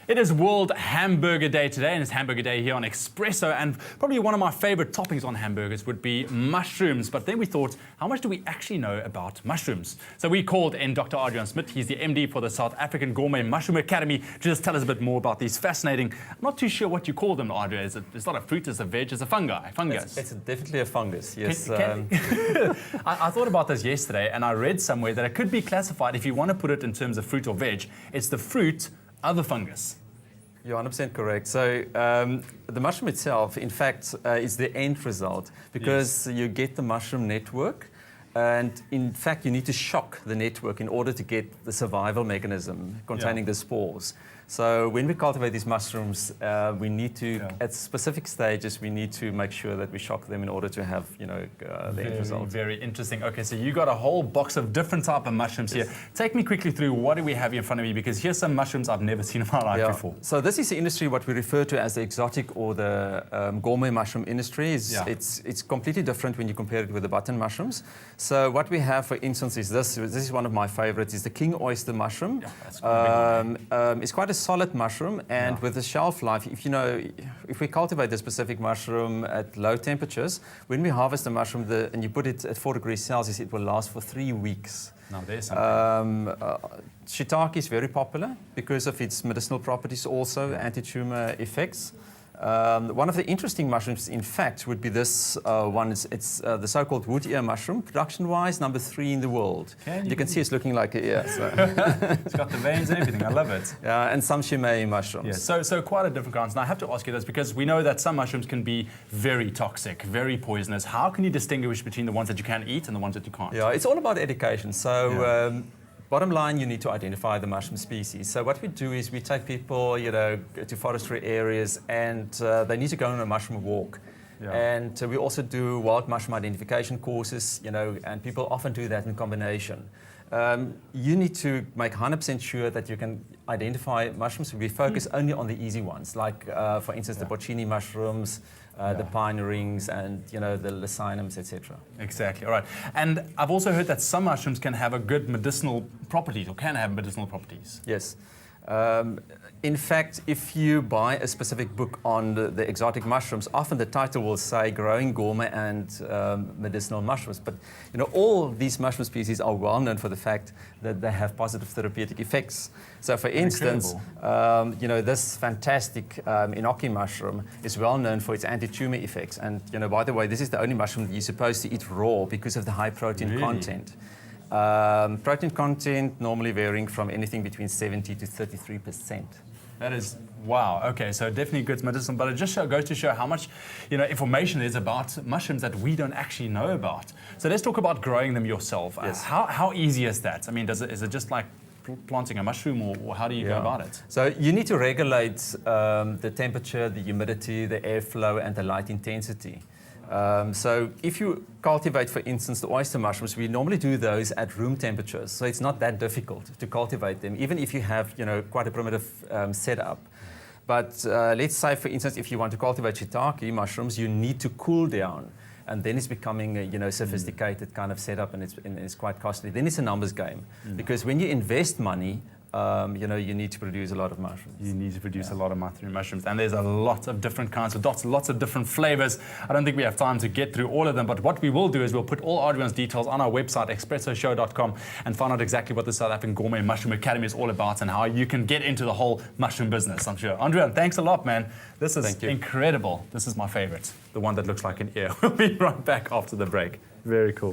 It is World Hamburger Day today, and it's Hamburger Day here on Espresso. And probably one of my favorite toppings on hamburgers would be mushrooms. But then we thought, how much do we actually know about mushrooms? So we called in Dr. Adriaan Smit. He's the MD for the South African Gourmet Mushroom Academy to just tell us a bit more about these fascinating. I'm not too sure what you call them, Adriaan. It's not a fruit, it's a veg, it's a fungus. It's definitely a fungus, yes. I thought about this yesterday, and I read somewhere that it could be classified, if you want to put it in terms of fruit or veg, it's the fruit of a fungus. You're 100% correct. So the mushroom itself, in fact, is the end result because you get the mushroom network. And in fact, you need to shock the network in order to get the survival mechanism containing the spores. So when we cultivate these mushrooms, we need to, at specific stages, we need to make sure that we shock them in order to have, the end result. Very interesting. Okay, so you got a whole box of different type of mushrooms here. Take me quickly through what do we have here in front of me, because here's some mushrooms I've never seen in my life before. So this is the industry what we refer to as the exotic or the gourmet mushroom industry. It's completely different when you compare it with the button mushrooms. So what we have, for instance, is this. This is one of my favorites. Is the king oyster mushroom. It's quite a solid mushroom, and with the shelf life, if we cultivate the specific mushroom at low temperatures, when we harvest the mushroom and you put it at 4 degrees Celsius, it will last for 3 weeks. Now there's something. Shiitake is very popular because of its medicinal properties, also anti-tumor effects. One of the interesting mushrooms, in fact, would be this one. It's the so-called wood ear mushroom, production-wise, number 3 in the world. You can see it's looking like an ear. So. It's got the veins and everything. I love it. And some shimei mushrooms. So quite a different kinds. Now I have to ask you this because we know that some mushrooms can be very toxic, very poisonous. How can you distinguish between the ones that you can eat and the ones that you can't? Yeah, it's all about education. So. Bottom line, you need to identify the mushroom species. So what we do is we take people, to forestry areas, and they need to go on a mushroom walk. And we also do wild mushroom identification courses, and people often do that in combination. You need to make 100% sure that you can identify mushrooms. We focus only on the easy ones, like, for instance, the porcini mushrooms, the pine rings, and the leucinums, etc. Exactly. All right. And I've also heard that some mushrooms can have a good medicinal properties, or can have medicinal properties. Yes. In fact, if you buy a specific book on the exotic mushrooms, often the title will say growing gourmet and medicinal mushrooms. But all these mushroom species are well known for the fact that they have positive therapeutic effects. So, for instance, this fantastic enoki mushroom is well known for its anti-tumor effects. And by the way, this is the only mushroom that you're supposed to eat raw because of the high protein content. Protein content normally varying from anything between 70 to 33%. That is, wow. Okay, so definitely good medicine, but it just goes to show how much information there is about mushrooms that we don't actually know about. So let's talk about growing them yourself. Yes. How easy is that? I mean, is it just like planting a mushroom, or how do you go about it? So you need to regulate the temperature, the humidity, the airflow, and the light intensity. So if you cultivate, for instance, the oyster mushrooms, we normally do those at room temperatures. So it's not that difficult to cultivate them, even if you have, quite a primitive setup. But let's say, for instance, if you want to cultivate shiitake mushrooms, you need to cool down. And then it's becoming a, sophisticated kind of setup, and it's quite costly. Then it's a numbers game. Because when you invest money, you need to produce a lot of mushrooms. You need to produce a lot of mushrooms, and there's a lot of different kinds of lots of different flavors. I don't think we have time to get through all of them, but what we will do is we'll put all Adriaan's details on our website, espressoshow.com, and find out exactly what the South African Gourmet Mushroom Academy is all about and how you can get into the whole mushroom business, I'm sure. Adriaan, thanks a lot, man. This is incredible. This is my favorite, the one that looks like an ear. We'll be right back after the break. Very cool.